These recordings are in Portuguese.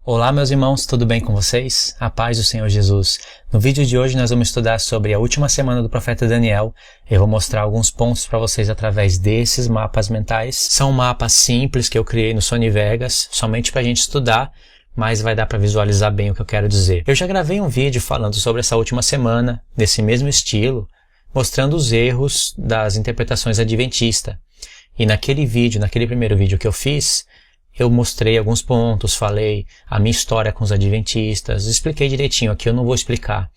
Olá meus irmãos, tudo bem com vocês? A paz do Senhor Jesus. No vídeo de hoje nós vamos estudar sobre a última semana do profeta Daniel. Eu vou mostrar alguns pontos para vocês através desses mapas mentais. São mapas simples que eu criei no Sony Vegas, somente para a gente estudar, mas vai dar para visualizar bem o que eu quero dizer. Eu já gravei um vídeo falando sobre essa última semana, nesse mesmo estilo, mostrando os erros das interpretações adventistas. E naquele primeiro vídeo que eu fiz, eu mostrei alguns pontos, falei a minha história com os adventistas, expliquei direitinho. Aqui eu não vou explicar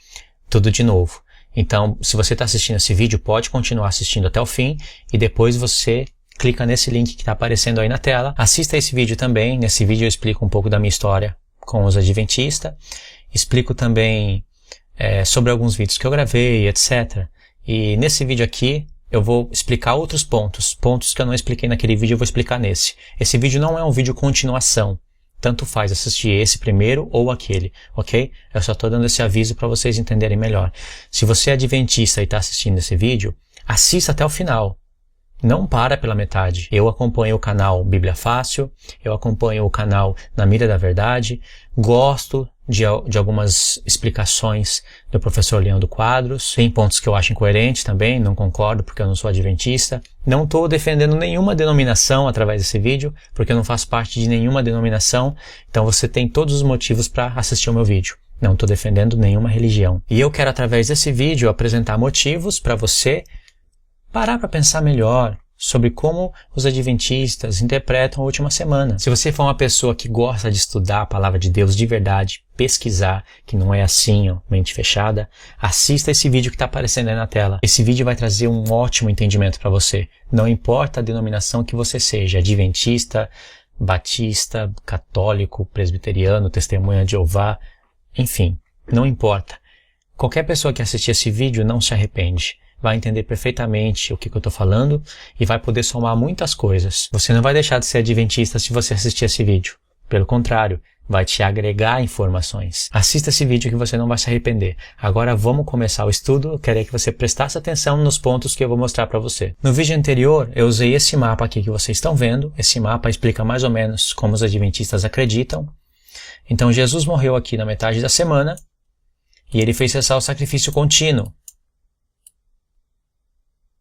tudo de novo. Então, se você está assistindo esse vídeo, pode continuar assistindo até o fim e depois você clica nesse link que está aparecendo aí na tela. Assista esse vídeo também. Nesse vídeo eu explico um pouco da minha história com os adventistas. Explico também sobre alguns vídeos que eu gravei, etc. E nesse vídeo aqui, eu vou explicar outros pontos que eu não expliquei naquele vídeo, eu vou explicar nesse. Esse vídeo não é um vídeo continuação, tanto faz assistir esse primeiro ou aquele, ok? Eu só estou dando esse aviso para vocês entenderem melhor. Se você é adventista e está assistindo esse vídeo, assista até o final. Não para pela metade. Eu acompanho o canal Bíblia Fácil, eu acompanho o canal Na Mira da Verdade, gosto de algumas explicações do professor Leandro Quadros. Tem pontos que eu acho incoerentes também, não concordo porque eu não sou adventista. Não estou defendendo nenhuma denominação através desse vídeo, porque eu não faço parte de nenhuma denominação, então você tem todos os motivos para assistir o meu vídeo. Não estou defendendo nenhuma religião. E eu quero através desse vídeo apresentar motivos para você parar para pensar melhor sobre como os adventistas interpretam a última semana. Se você for uma pessoa que gosta de estudar a palavra de Deus de verdade, pesquisar, que não é assim, ó, mente fechada, assista esse vídeo que está aparecendo aí na tela. Esse vídeo vai trazer um ótimo entendimento para você. Não importa a denominação que você seja, adventista, batista, católico, presbiteriano, testemunha de Jeová, enfim, não importa. Qualquer pessoa que assistir esse vídeo não se arrepende. Vai entender perfeitamente o que eu estou falando e vai poder somar muitas coisas. Você não vai deixar de ser adventista se você assistir esse vídeo. Pelo contrário, vai te agregar informações. Assista esse vídeo que você não vai se arrepender. Agora vamos começar o estudo. Eu queria que você prestasse atenção nos pontos que eu vou mostrar para você. No vídeo anterior, eu usei esse mapa aqui que vocês estão vendo. Esse mapa explica mais ou menos como os adventistas acreditam. Então Jesus morreu aqui na metade da semana e ele fez cessar o sacrifício contínuo.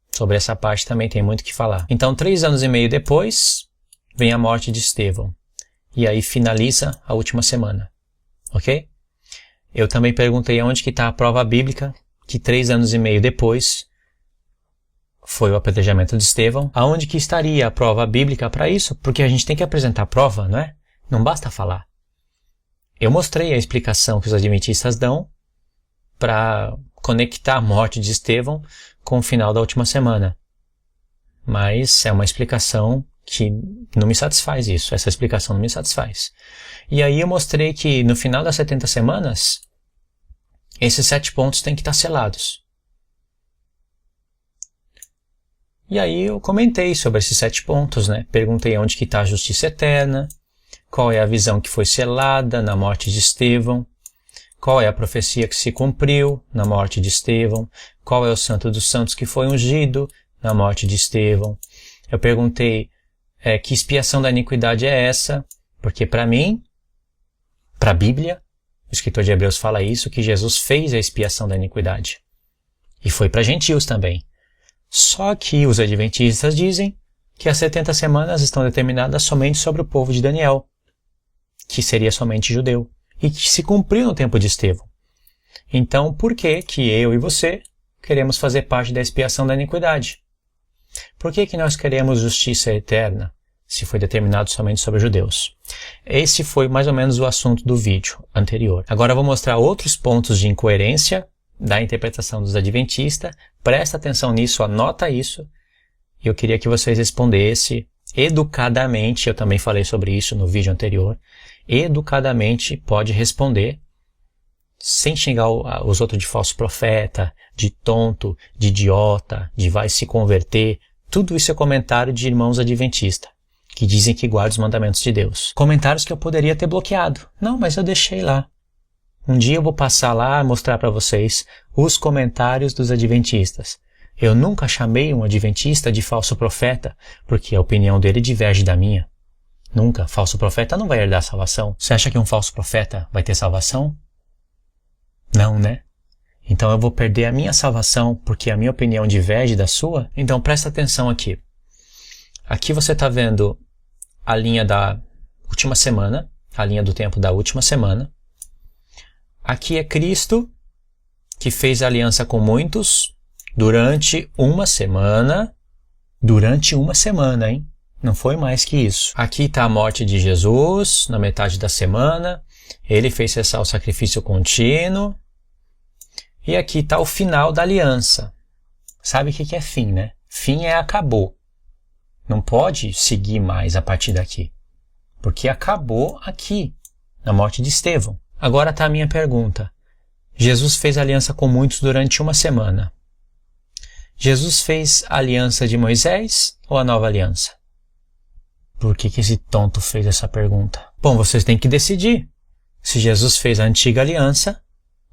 Sobre essa parte também tem muito o que falar. Então, 3 anos e meio depois, vem a morte de Estevão. E aí finaliza a última semana. Ok? Eu também perguntei onde que está a prova bíblica que 3 anos e meio depois foi o apedrejamento de Estevão. Aonde que estaria a prova bíblica para isso? Porque a gente tem que apresentar a prova, não é? Não basta falar. Eu mostrei a explicação que os adventistas dão para conectar a morte de Estevão com o final da última semana. Mas é uma explicação que não me satisfaz isso. Essa explicação não me satisfaz. E aí eu mostrei que no final das 70 semanas, esses 7 pontos têm que estar selados. E aí eu comentei sobre esses 7 pontos, né? Perguntei onde que está a justiça eterna, qual é a visão que foi selada na morte de Estevão, qual é a profecia que se cumpriu na morte de Estevão? Qual é o santo dos santos que foi ungido na morte de Estevão? Eu perguntei que expiação da iniquidade é essa? Porque para mim, para a Bíblia, o escritor de Hebreus fala isso, que Jesus fez a expiação da iniquidade. E foi para gentios também. Só que os adventistas dizem que as 70 semanas estão determinadas somente sobre o povo de Daniel, que seria somente judeu. E que se cumpriu no tempo de Estevão. Então, por que eu e você queremos fazer parte da expiação da iniquidade? Por que nós queremos justiça eterna, se foi determinado somente sobre os judeus? Esse foi mais ou menos o assunto do vídeo anterior. Agora eu vou mostrar outros pontos de incoerência da interpretação dos adventistas. Presta atenção nisso, anota isso. E eu queria que vocês respondessem educadamente. Eu também falei sobre isso no vídeo anterior. Educadamente pode responder, sem xingar os outros de falso profeta, de tonto, de idiota, de vai se converter. Tudo isso é comentário de irmãos adventistas, que dizem que guardam os mandamentos de Deus. Comentários que eu poderia ter bloqueado. Não, mas eu deixei lá. Um dia eu vou passar lá e mostrar para vocês os comentários dos adventistas. Eu nunca chamei um adventista de falso profeta, porque a opinião dele diverge da minha. Nunca. Falso profeta não vai herdar salvação. Você acha que um falso profeta vai ter salvação? Não, né? Então eu vou perder a minha salvação porque a minha opinião diverge da sua? Então presta atenção aqui. Aqui você está vendo a linha da última semana, a linha do tempo da última semana. Aqui é Cristo, que fez aliança com muitos durante uma semana. Durante uma semana, hein? Não foi mais que isso. Aqui está a morte de Jesus, na metade da semana. Ele fez cessar o sacrifício contínuo. E aqui está o final da aliança. Sabe o que é fim, né? Fim é acabou. Não pode seguir mais a partir daqui. Porque acabou aqui, na morte de Estevão. Agora está a minha pergunta. Jesus fez aliança com muitos durante uma semana. Jesus fez a aliança de Moisés ou a nova aliança? Por que esse tonto fez essa pergunta? Bom, vocês têm que decidir se Jesus fez a antiga aliança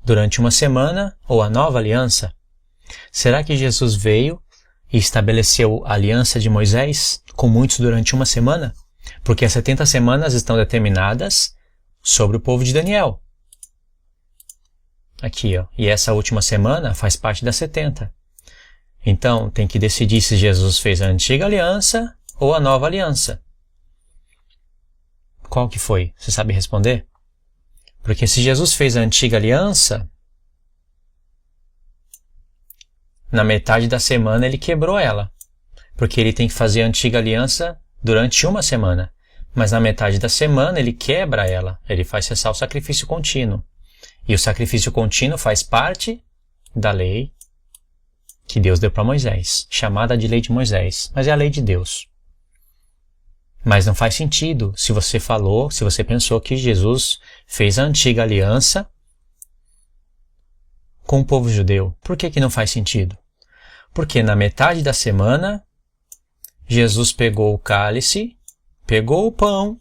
durante uma semana ou a nova aliança. Será que Jesus veio e estabeleceu a aliança de Moisés com muitos durante uma semana? Porque as 70 semanas estão determinadas sobre o povo de Daniel. Aqui, ó. E essa última semana faz parte das 70. Então, tem que decidir se Jesus fez a antiga aliança ou a nova aliança. Qual que foi? Você sabe responder? Porque se Jesus fez a antiga aliança, na metade da semana ele quebrou ela. Porque ele tem que fazer a antiga aliança durante uma semana. Mas na metade da semana ele quebra ela. Ele faz cessar o sacrifício contínuo. E o sacrifício contínuo faz parte da lei que Deus deu para Moisés, chamada de lei de Moisés, mas é a lei de Deus. Mas não faz sentido se você pensou que Jesus fez a antiga aliança com o povo judeu. Por que não faz sentido? Porque na metade da semana, Jesus pegou o cálice, pegou o pão,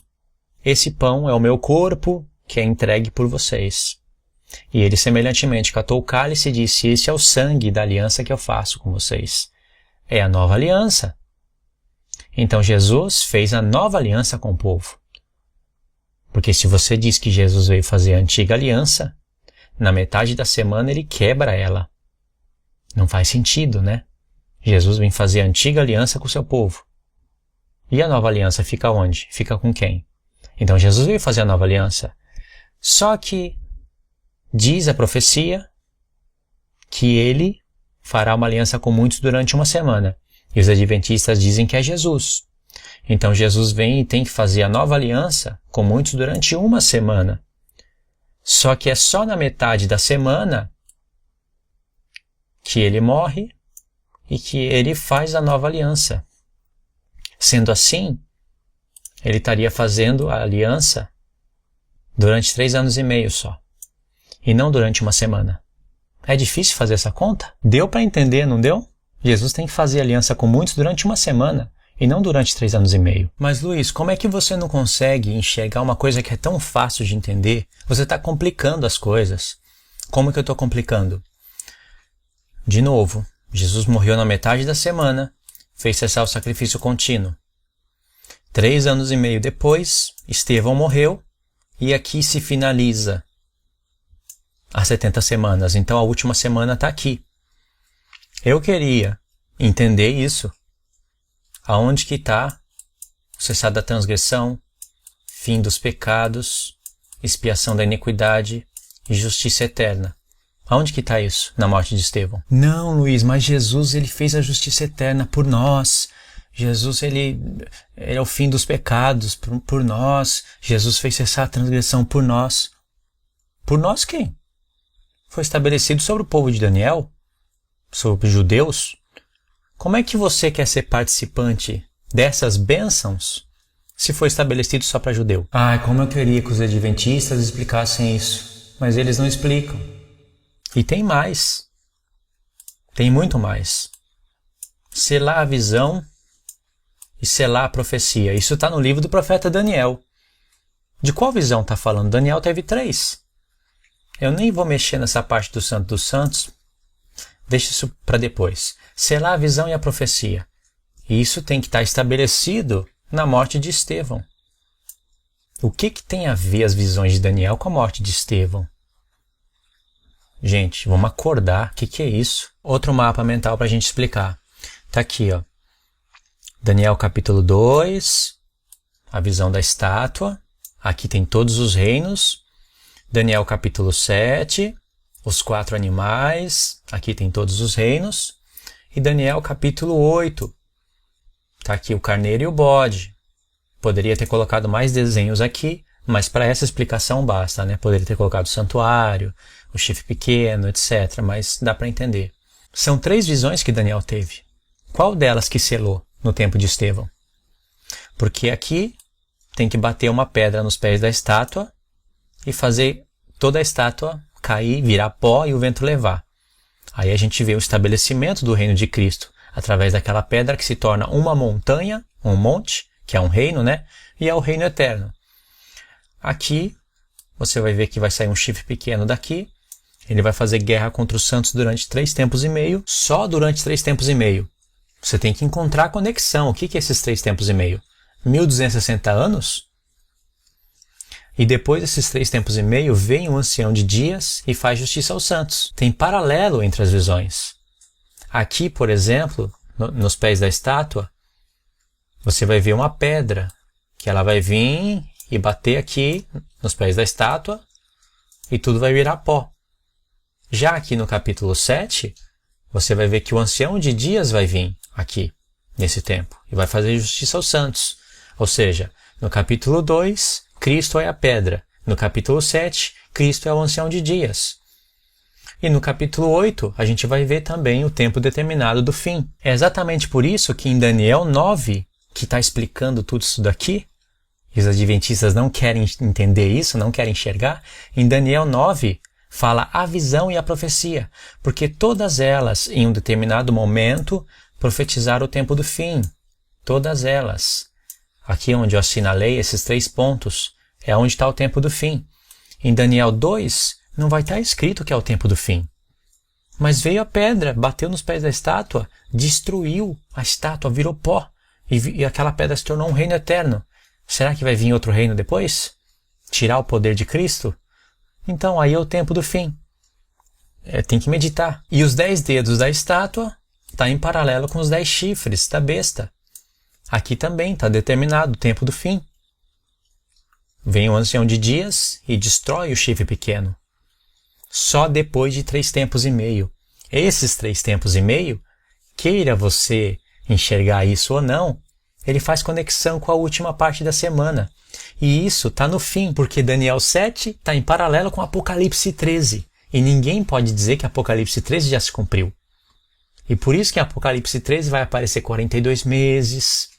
esse pão é o meu corpo que é entregue por vocês. E ele semelhantemente catou o cálice e disse, esse é o sangue da aliança que eu faço com vocês. É a nova aliança. Então Jesus fez a nova aliança com o povo. Porque se você diz que Jesus veio fazer a antiga aliança, na metade da semana ele quebra ela. Não faz sentido, né? Jesus vem fazer a antiga aliança com o seu povo. E a nova aliança fica onde? Fica com quem? Então Jesus veio fazer a nova aliança. Só que diz a profecia que ele fará uma aliança com muitos durante uma semana. E os adventistas dizem que é Jesus. Então Jesus vem e tem que fazer a nova aliança com muitos durante uma semana. Só que é só na metade da semana que ele morre e que ele faz a nova aliança. Sendo assim, ele estaria fazendo a aliança durante 3 anos e meio só. E não durante uma semana. É difícil fazer essa conta? Deu para entender, não deu? Jesus tem que fazer aliança com muitos durante uma semana e não durante 3 anos e meio. Mas Luiz, como é que você não consegue enxergar uma coisa que é tão fácil de entender? Você está complicando as coisas. Como que eu estou complicando? De novo, Jesus morreu na metade da semana, fez cessar o sacrifício contínuo. 3 anos e meio depois, Estevão morreu e aqui se finaliza as 70 semanas. Então a última semana está aqui. Eu queria entender isso. Aonde que está o cessar da transgressão, fim dos pecados, expiação da iniquidade e justiça eterna? Aonde que está isso na morte de Estevão? Não, Luiz, mas Jesus ele fez a justiça eterna por nós. Jesus ele é o fim dos pecados por nós. Jesus fez cessar a transgressão por nós. Por nós quem? Foi estabelecido sobre o povo de Daniel, sobre os judeus. Como é que você quer ser participante dessas bênçãos se foi estabelecido só para judeu? Ai, como eu queria que os adventistas explicassem isso, mas eles não explicam. E tem mais. Tem muito mais. Selar a visão e selar a profecia. Isso está no livro do profeta Daniel. De qual visão está falando? Daniel teve 3. Eu nem vou mexer nessa parte do Santo dos Santos. Deixa isso para depois. Selar a visão e a profecia. E isso tem que estar estabelecido na morte de Estevão. O que tem a ver as visões de Daniel com a morte de Estevão? Gente, vamos acordar. O que é isso? Outro mapa mental para a gente explicar. Tá aqui, ó. Daniel capítulo 2, a visão da estátua. Aqui tem todos os reinos. Daniel capítulo 7, os 4 animais. Aqui tem todos os reinos. E Daniel capítulo 8. Tá aqui o carneiro e o bode. Poderia ter colocado mais desenhos aqui, mas para essa explicação basta, né? Poderia ter colocado o santuário, o chifre pequeno, etc. Mas dá para entender. São 3 visões que Daniel teve. Qual delas que selou no tempo de Estevão? Porque aqui tem que bater uma pedra nos pés da estátua e fazer toda a estátua cair, virar pó e o vento levar. Aí a gente vê o estabelecimento do reino de Cristo através daquela pedra que se torna uma montanha, um monte, que é um reino, né? E é o reino eterno. Aqui, você vai ver que vai sair um chifre pequeno daqui. Ele vai fazer guerra contra os santos durante 3 tempos e meio. Só durante 3 tempos e meio. Você tem que encontrar a conexão. O que é esses 3 tempos e meio? 1260 anos? E depois desses 3 tempos e meio, vem o ancião de dias e faz justiça aos santos. Tem paralelo entre as visões. Aqui, por exemplo, nos pés da estátua, você vai ver uma pedra, que ela vai vir e bater aqui nos pés da estátua e tudo vai virar pó. Já aqui no capítulo 7, você vai ver que o ancião de dias vai vir aqui, nesse tempo, e vai fazer justiça aos santos. Ou seja, no capítulo 2, Cristo é a pedra. No capítulo 7, Cristo é o ancião de dias. E no capítulo 8, a gente vai ver também o tempo determinado do fim. É exatamente por isso que em Daniel 9, que está explicando tudo isso daqui, e os adventistas não querem entender isso, não querem enxergar, em Daniel 9 fala a visão e a profecia, porque todas elas, em um determinado momento, profetizaram o tempo do fim. Todas elas. Aqui onde eu assinalei esses 3 pontos, é onde está o tempo do fim. Em Daniel 2, não vai estar escrito que é o tempo do fim. Mas veio a pedra, bateu nos pés da estátua, destruiu a estátua, virou pó. E aquela pedra se tornou um reino eterno. Será que vai vir outro reino depois? Tirar o poder de Cristo? Então, aí é o tempo do fim. Tem que meditar. E os 10 dedos da estátua está em paralelo com os 10 chifres da besta. Aqui também está determinado o tempo do fim. Vem o ancião de dias e destrói o chifre pequeno. Só depois de 3 tempos e meio. Esses 3 tempos e meio, queira você enxergar isso ou não, ele faz conexão com a última parte da semana. E isso está no fim, porque Daniel 7 está em paralelo com Apocalipse 13. E ninguém pode dizer que Apocalipse 13 já se cumpriu. E por isso que em Apocalipse 13 vai aparecer 42 meses,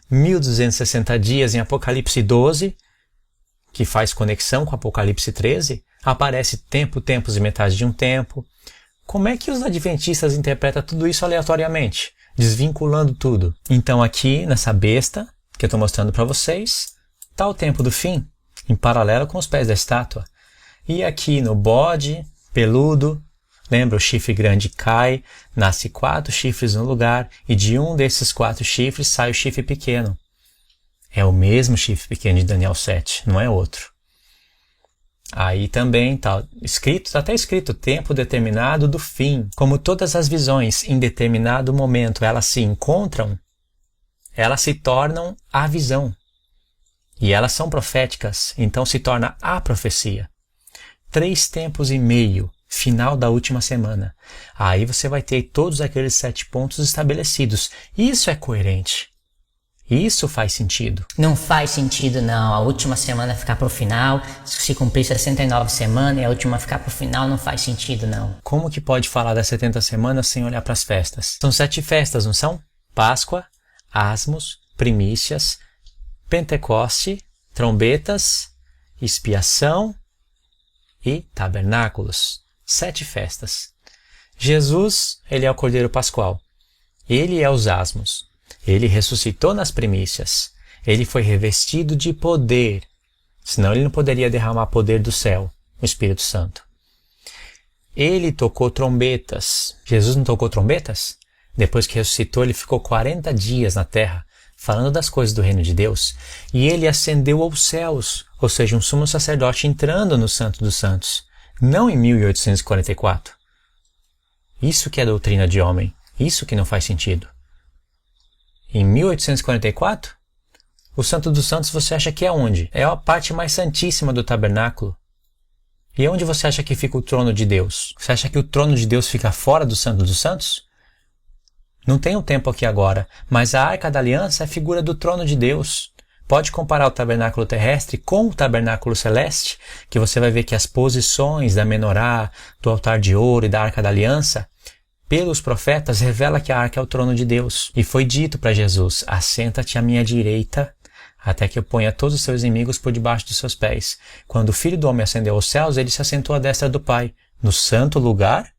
1260 dias em Apocalipse 12, que faz conexão com Apocalipse 13, aparece tempo, tempos e metade de um tempo. Como é que os adventistas interpretam tudo isso aleatoriamente? Desvinculando tudo. Então aqui, nessa besta, que eu estou mostrando para vocês, está o tempo do fim, em paralelo com os pés da estátua. E aqui no bode, peludo, lembra, o chifre grande cai, nasce 4 chifres no lugar, e de um desses 4 chifres sai o chifre pequeno. É o mesmo chifre pequeno de Daniel 7, não é outro. Aí também está escrito, até escrito, tempo determinado do fim. Como todas as visões, em determinado momento, elas se encontram, elas se tornam a visão. E elas são proféticas, então se torna a profecia. 3 tempos e meio, final da última semana. Aí você vai ter todos aqueles 7 pontos estabelecidos. Isso é coerente. Isso faz sentido. Não faz sentido, não. A última semana ficar pro final, se cumprir 69 semanas e a última ficar pro final, não faz sentido, não. Como que pode falar das 70 semanas sem olhar para as festas? São 7 festas, não são? Páscoa, Asmos, Primícias, Pentecoste, Trombetas, Expiação e Tabernáculos. 7 festas. Jesus, ele é o Cordeiro Pascual. Ele é os Asmos. Ele ressuscitou nas primícias. Ele foi revestido de poder. Senão ele não poderia derramar poder do céu, o Espírito Santo. Ele tocou trombetas. Jesus não tocou trombetas? Depois que ressuscitou, ele ficou 40 dias na terra, falando das coisas do reino de Deus, e ele ascendeu aos céus, ou seja, um sumo sacerdote entrando no Santo dos Santos, não em 1844. Isso que é doutrina de homem, isso que não faz sentido. Em 1844, o Santo dos Santos você acha que é onde? É a parte mais santíssima do tabernáculo. E onde você acha que fica o trono de Deus? Você acha que o trono de Deus fica fora do Santo dos Santos? Não tenho tempo aqui agora, mas a Arca da Aliança é a figura do trono de Deus. Pode comparar o tabernáculo terrestre com o tabernáculo celeste, que você vai ver que as posições da menorá, do altar de ouro e da Arca da Aliança, pelos profetas, revela que a Arca é o trono de Deus. E foi dito para Jesus, assenta-te à minha direita, até que eu ponha todos os seus inimigos por debaixo dos seus pés. Quando o Filho do Homem ascendeu aos céus, ele se assentou à destra do Pai. No santo lugar?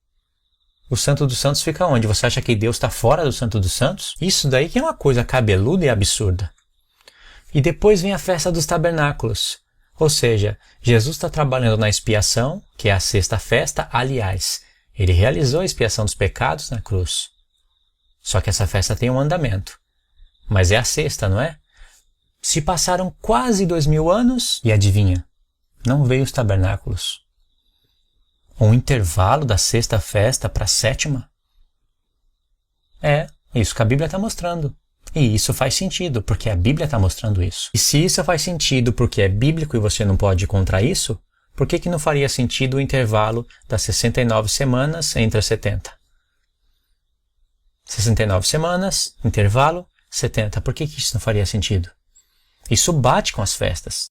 O Santo dos Santos fica onde? Você acha que Deus está fora do Santo dos Santos? Isso daí que é uma coisa cabeluda e absurda. E depois vem a festa dos tabernáculos. Ou seja, Jesus está trabalhando na expiação, que é a sexta festa. Aliás, ele realizou a expiação dos pecados na cruz. Só que essa festa tem um andamento. Mas é a sexta, não é? Se passaram quase 2000 anos e adivinha, não veio os tabernáculos. Um intervalo da sexta festa para a sétima? É, isso que a Bíblia está mostrando. E isso faz sentido, porque a Bíblia está mostrando isso. E se isso faz sentido porque é bíblico e você não pode ir contra isso, por que não faria sentido o intervalo das 69 semanas entre as 70? 69 semanas, intervalo, 70. Por que isso não faria sentido? Isso bate com as festas.